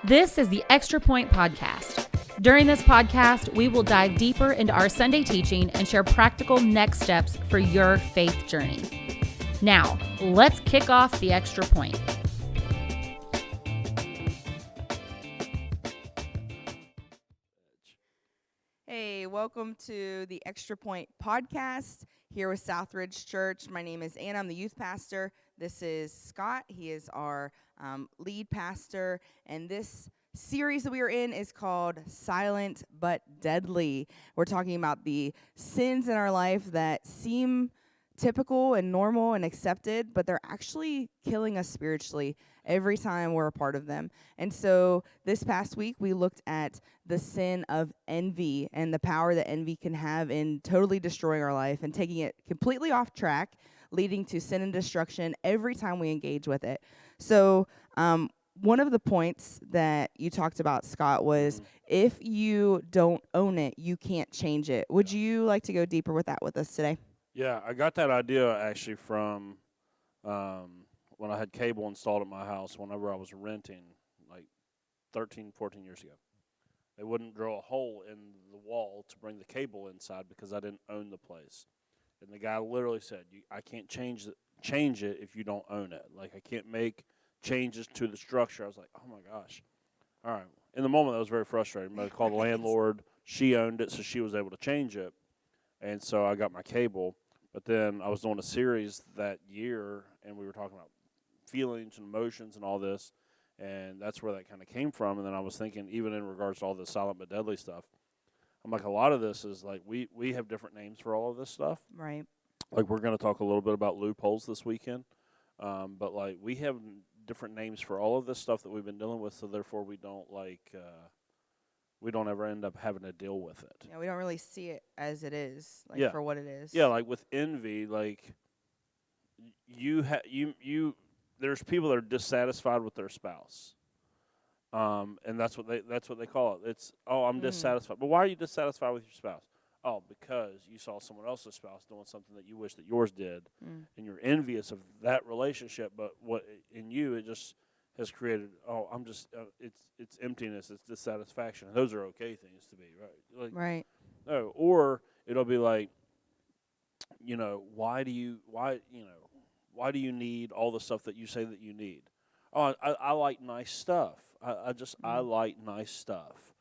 This is the Extra Point Podcast. During this podcast, we will dive deeper into our Sunday teaching and share practical next steps for your faith journey. Now, let's kick off the Extra Point. Hey, welcome to the Extra Point Podcast here with Southridge Church. My name is Anna. I'm the youth pastor. This is Scott. He is our lead pastor. And this series that we are in is called Silent but Deadly. We're talking about the sins in our life that seem typical and normal and accepted, but they're actually killing us spiritually every time we're a part of them. And so this past week, we looked at the sin of envy and the power that envy can have in totally destroying our life and taking it completely off track, leading to sin and destruction every time we engage with it. So one of the points that you talked about, Scott, was if you don't own it, you can't change it. Would you like to go deeper with that with us today? Yeah, I got that idea actually from when I had cable installed at my house whenever I was renting, like 13, 14 years ago. They wouldn't drill a hole in the wall to bring the cable inside because I didn't own the place. And the guy literally said, I can't change it if you don't own it. Like, I can't make changes to the structure. I was like, oh, my gosh. All right. In the moment, that was very frustrating. But I called the landlord. She owned it, so she was able to change it. And so I got my cable. But then I was doing a series that year, and we were talking about feelings and emotions and all this, and that's where that kind of came from. And then I was thinking, even in regards to all this silent but deadly stuff, I'm like, a lot of this is like we have different names for all of this stuff. Right. Like, we're going to talk a little bit about loopholes this weekend, but like we have different names for all of this stuff that we've been dealing with, so therefore we don't we don't ever end up having to deal with it. Yeah, we don't really see it as it is, like for what it is. Yeah, like with envy, like you there's people that are dissatisfied with their spouse. And that's what they call it. It's, I'm dissatisfied. But why are you dissatisfied with your spouse? Oh, because you saw someone else's spouse doing something that you wish that yours did, and you're envious of that relationship. But what in you, it just has created. Oh, I'm just it's emptiness, it's dissatisfaction. Those are okay things to be, right? Like, Right. no, or it'll be like, why do you need all the stuff that you say that you need? Oh, I like nice stuff. I like nice stuff.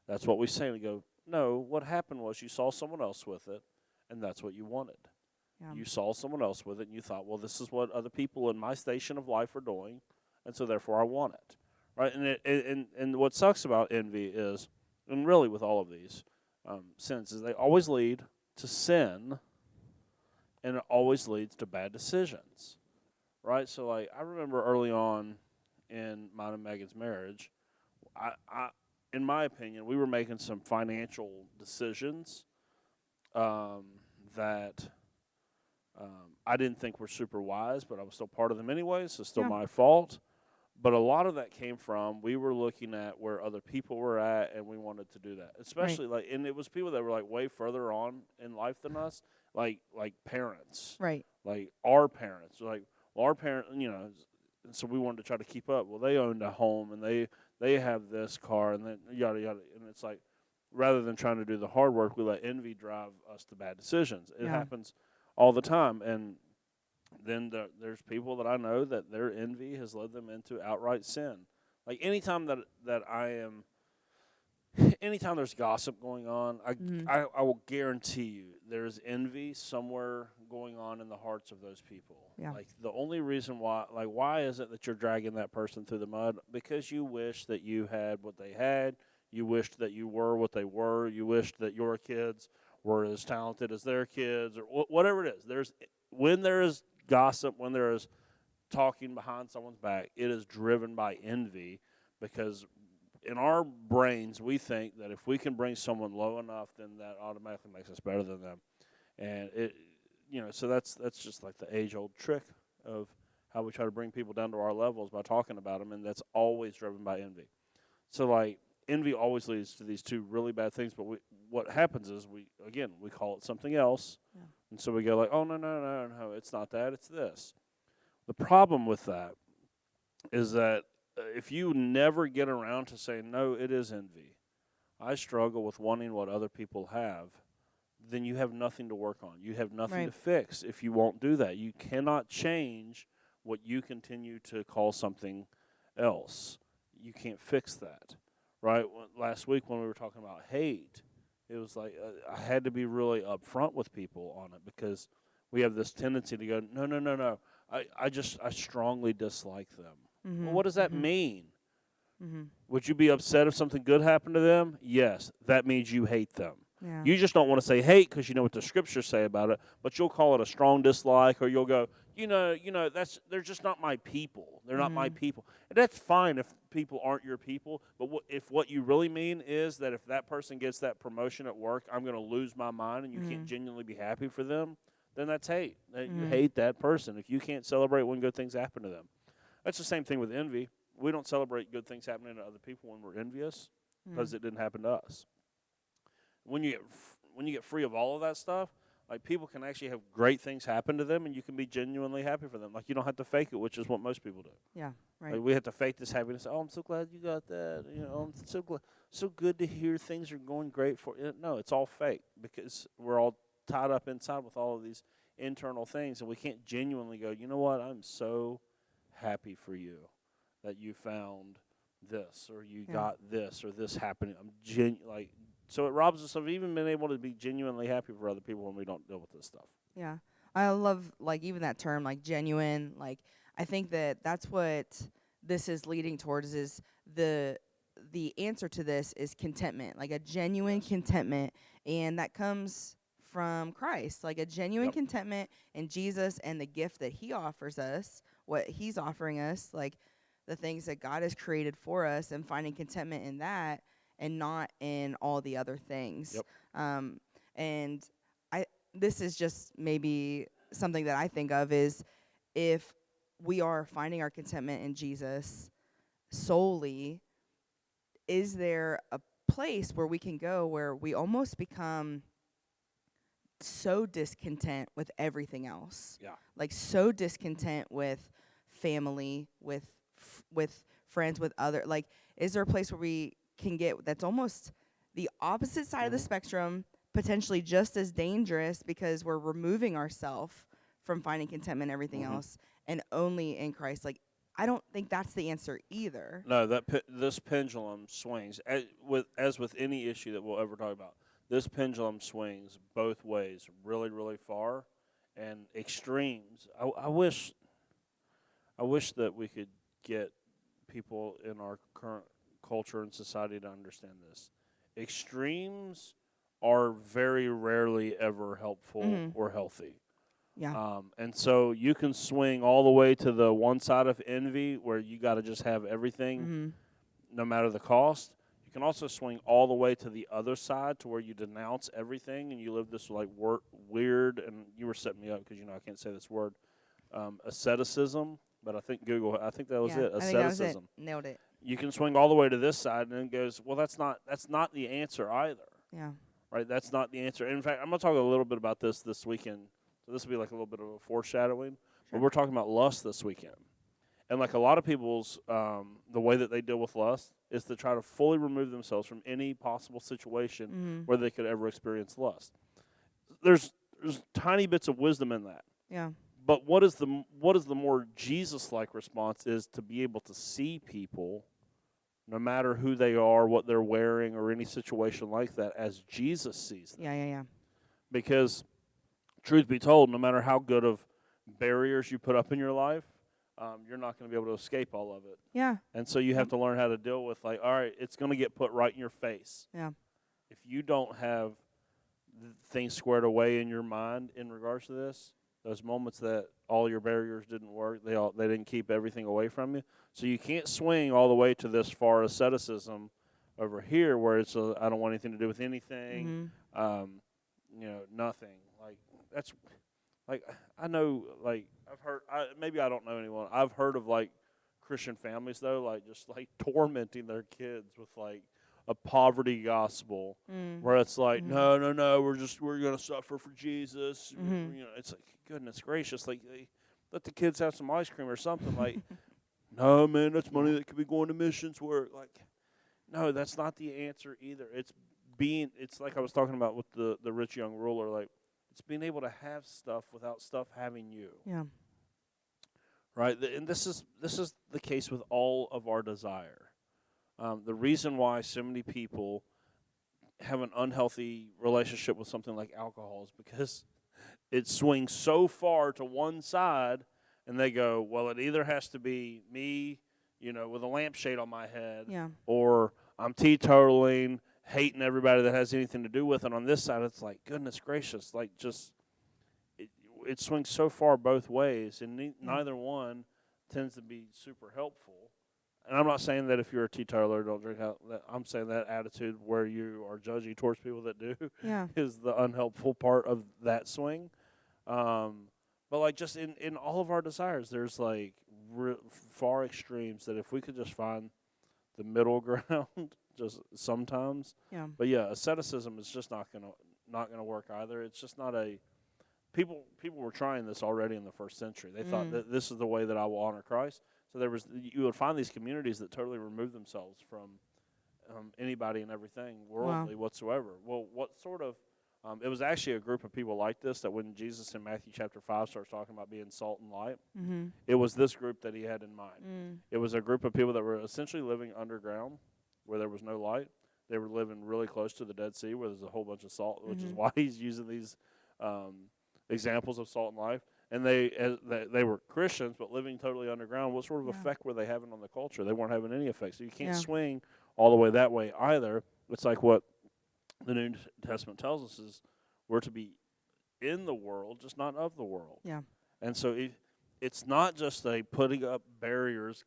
That's what we say. We go, no, what happened was you saw someone else with it, and that's what you wanted. Yeah. You saw someone else with it, and you thought, well, this is what other people in my station of life are doing, and so therefore I want it, right? And what sucks about envy is, and really with all of these sins, is they always lead to sin, and it always leads to bad decisions, right? So, like, I remember early on in mine and Megan's marriage, I in my opinion, we were making some financial decisions that I didn't think were super wise, but I was still part of them anyway, so still my fault. But a lot of that came from we were looking at where other people were at, and we wanted to do that. Especially and it was people that were like way further on in life than us, like parents, Right. like our parents, like our parents, and so we wanted to try to keep up. Well, they owned a home, and they have this car, and then yada yada, and it's like rather than trying to do the hard work, we let envy drive us to bad decisions. It happens all the time, and then there's people that I know that their envy has led them into outright sin. Like anytime anytime there's gossip going on, I will guarantee you there's envy somewhere going on in the hearts of those people. Yeah. Like the only reason why is it that you're dragging that person through the mud? Because you wish that you had what they had. You wished that you were what they were. You wished that your kids were as talented as their kids, or whatever it is. When there is gossip, when there is talking behind someone's back, it is driven by envy, because in our brains we think that if we can bring someone low enough, then that automatically makes us better than them. And so that's just like the age-old trick of how we try to bring people down to our levels by talking about them, and that's always driven by envy. So like envy always leads to these two really bad things, but what happens is we call it something else. Yeah. And so we go like, oh, no, it's not that, it's this. The problem with that is that if you never get around to saying, no, it is envy, I struggle with wanting what other people have, then you have nothing to work on. You have nothing to fix if you won't do that. You cannot change what you continue to call something else. You can't fix that, right? Last week when we were talking about hate, it was like I had to be really upfront with people on it because we have this tendency to go, no. I strongly dislike them. Mm-hmm. Well, what does that mm-hmm. mean? Mm-hmm. Would you be upset if something good happened to them? Yes. That means you hate them. Yeah. You just don't want to say hate because you know what the scriptures say about it, but you'll call it a strong dislike, or you'll go, they're just not my people. They're not my people. And that's fine if people aren't your people, but if what you really mean is that if that person gets that promotion at work, I'm going to lose my mind and you can't genuinely be happy for them, then that's hate. You hate that person if you can't celebrate when good things happen to them. That's the same thing with envy. We don't celebrate good things happening to other people when we're envious because it didn't happen to us. When you get free of all of that stuff, like people can actually have great things happen to them, and you can be genuinely happy for them. Like you don't have to fake it, which is what most people do. Yeah, right. Like we have to fake this happiness. Oh, I'm so glad you got that. I'm so glad, so good to hear things are going great for you. No, it's all fake because we're all tied up inside with all of these internal things, and we can't genuinely go, you know what? I'm so happy for you that you found this or you got this or this happening. So it robs us of even being able to be genuinely happy for other people when we don't deal with this stuff. Yeah. I love, even that term, genuine. I think that's what this is leading towards is the answer to this is contentment, a genuine contentment. And that comes from Christ, a genuine contentment in Jesus and the gift that he offers us, what he's offering us, the things that God has created for us, and finding contentment in that and not in all the other things. And this is just maybe something that I think of is if we are finding our contentment in Jesus solely, is there a place where we can go where we almost become so discontent with everything else? So discontent with family, with friends, with other, is there a place where we can get that's almost the opposite side of the spectrum, potentially just as dangerous because we're removing ourselves from finding contentment in everything else and only in Christ? I don't think that's the answer either. No, this pendulum swings as with any issue that we'll ever talk about. This pendulum swings both ways, really, really far, and extremes. I wish that we could get people in our current culture and society to understand this. Extremes are very rarely ever helpful or healthy. Yeah. And so you can swing all the way to the one side of envy where you got to just have everything no matter the cost. You can also swing all the way to the other side to where you denounce everything and you live this weird, and you were setting me up because I can't say this word, asceticism, but I think that was it, asceticism. I think that was it. Nailed it. You can swing all the way to this side, and it goes, well, that's not the answer either. Yeah. Right? That's not the answer. In fact, I'm going to talk a little bit about this weekend. So this will be a little bit of a foreshadowing. Sure. But we're talking about lust this weekend. And a lot of people's, the way that they deal with lust is to try to fully remove themselves from any possible situation where they could ever experience lust. There's tiny bits of wisdom in that. Yeah. But what is the more Jesus-like response is to be able to see people, no matter who they are, what they're wearing, or any situation like that, as Jesus sees them. Yeah. Because, truth be told, no matter how good of barriers you put up in your life, you're not going to be able to escape all of it. Yeah. And so you have to learn how to deal with, all right, it's going to get put right in your face. Yeah. If you don't have things squared away in your mind in regards to this, those moments that all your barriers didn't work, they didn't keep everything away from you. So you can't swing all the way to this far asceticism over here where it's I don't want anything to do with anything, nothing. That's I know I've heard maybe I don't know anyone. I've heard of Christian families though just tormenting their kids with a poverty gospel where it's no, we're gonna suffer for Jesus. It's goodness gracious, let the kids have some ice cream or something. no, man, that's money that could be going to missions work. Like, no, that's not the answer either. It's like I was talking about with the rich young ruler. Like, it's being able to have stuff without stuff having you. Yeah. Right, and this is the case with all of our desire. The reason why so many people have an unhealthy relationship with something like alcohol is because it swings so far to one side, and they go, well, it either has to be me, with a lampshade on my head, Yeah. or I'm teetotaling, hating everybody that has anything to do with it. On this side, it's like, goodness gracious, like just it swings so far both ways, and neither one tends to be super helpful. And I'm not saying that if you're a teetotaler, don't drink out. I'm saying that attitude where you are judgy towards people that do Yeah. is the unhelpful part of that swing. But like just in all of our desires, there's like far extremes that if we could just find the middle ground, just sometimes. Yeah. But yeah, asceticism is just not gonna work either. It's just not a people were trying this already in the first century. They thought that this is the way that I will honor Christ. So you would find these communities that totally remove themselves from anybody and everything worldly whatsoever. Well, what sort of it was actually a group of people like this that when Jesus in Matthew chapter 5 starts talking about being salt and light, it was this group that he had in mind. It was a group of people that were essentially living underground where there was no light. They were living really close to the Dead Sea where there's a whole bunch of salt, which is why he's using these examples of salt and life. And they were Christians, but living totally underground. What sort of effect were they having on the culture? They weren't having any effect. So you can't swing all the way that way either. It's like what the New Testament tells us is we're to be in the world, just not of the world. Yeah. And so it's not just a putting up barriers,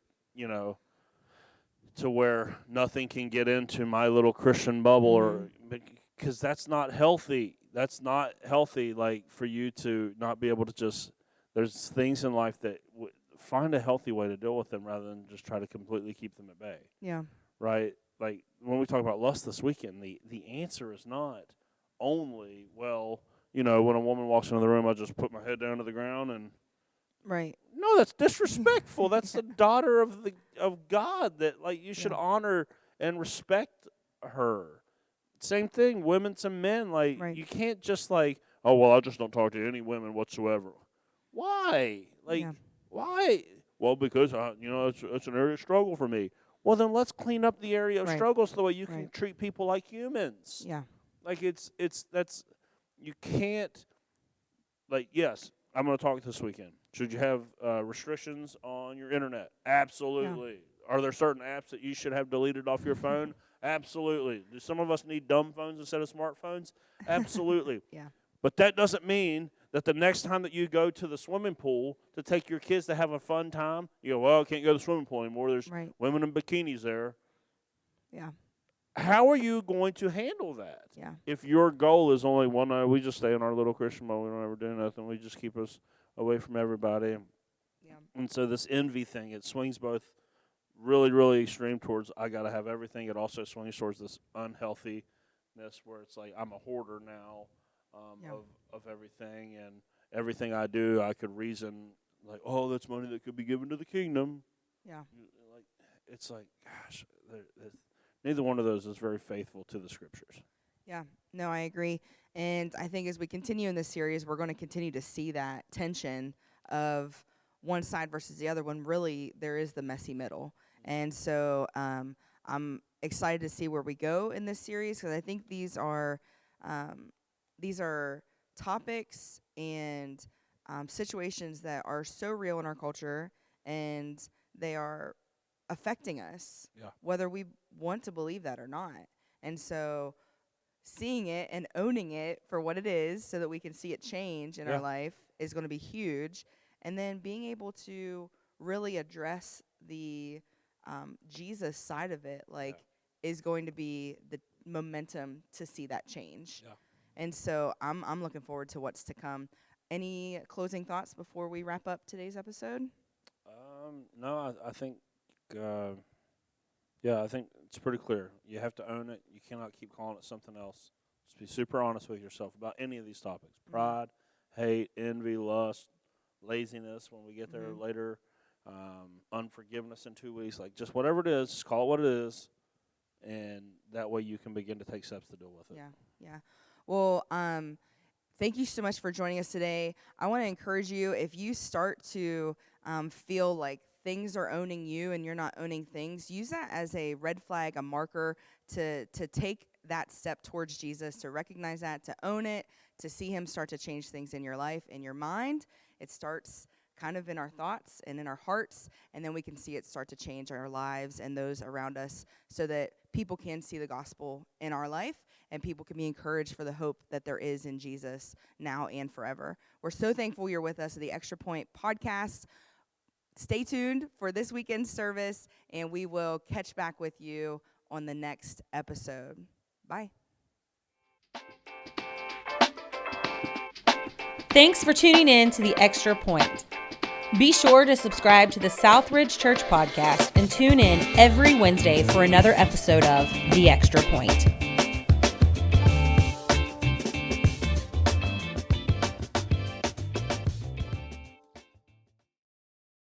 to where nothing can get into my little Christian bubble, or because that's not healthy. That's not healthy, like, for you to not be able to just, there's things in life that find a healthy way to deal with them rather than just try to completely keep them at bay. Yeah. Right? Like, when we talk about lust this weekend, the answer is not only, well, when a woman walks into the room, I just put my head down to the ground and. Right. No, that's disrespectful. That's the daughter of God that, like, you should honor and respect her. Same thing, women to men. Like, you can't just like, oh, well, I just don't talk to any women whatsoever. Why? Like, why? Well, because, it's an area of struggle for me. Well, then let's clean up the area of struggle so that way you can treat people like humans. Yeah. Like, you can't, like, yes, I'm going to talk this weekend. Should you have restrictions on your internet? Absolutely. Yeah. Are there certain apps that you should have deleted off your phone? Absolutely. Do some of us need dumb phones instead of smartphones? Absolutely. Yeah. But that doesn't mean that the next time that you go to the swimming pool to take your kids to have a fun time, you go, well, I can't go to the swimming pool anymore. There's women in bikinis there. Yeah. How are you going to handle that? Yeah. If your goal is only one night, we just stay in our little Christian mode, we don't ever do nothing, we just keep us away from everybody. Yeah. And so this envy thing, it swings both really, really extreme towards I got to have everything. It also swings towards this unhealthiness where it's like I'm a hoarder now of everything, and everything I do I could reason like, oh, that's money that could be given to the kingdom. Yeah. Like, it's like, gosh, neither one of those is very faithful to the scriptures. Yeah, no, I agree. And I think as we continue in this series, we're going to continue to see that tension of one side versus the other when really there is the messy middle. And so I'm excited to see where we go in this series because I think these are topics and situations that are so real in our culture, and they are affecting us, whether we want to believe that or not. And so seeing it and owning it for what it is so that we can see it change in our life is going to be huge. And then being able to really address the Jesus side of it, is going to be the momentum to see that change. Yeah. And so I'm looking forward to what's to come. Any closing thoughts before we wrap up today's episode? No, I think, I think it's pretty clear. You have to own it. You cannot keep calling it something else. Just be super honest with yourself about any of these topics. Pride, hate, envy, lust, laziness when we get there later. unforgiveness in 2 weeks. Like, just whatever it is, just call it what it is, and that way you can begin to take steps to deal with it. Yeah. Well, thank you so much for joining us today. I want to encourage you, if you start to feel like things are owning you and you're not owning things, use that as a red flag, a marker to take that step towards Jesus, to recognize that, to own it, to see him start to change things in your life, in your mind. It starts kind of in our thoughts and in our hearts, and then we can see it start to change our lives and those around us, so that people can see the gospel in our life and people can be encouraged for the hope that there is in Jesus now and forever. We're so thankful you're with us at the Extra Point podcast. Stay tuned for this weekend's service, and we will catch back with you on the next episode. Bye. Thanks for tuning in to The Extra Point. Be sure to subscribe to the Southridge Church podcast and tune in every Wednesday for another episode of The Extra Point.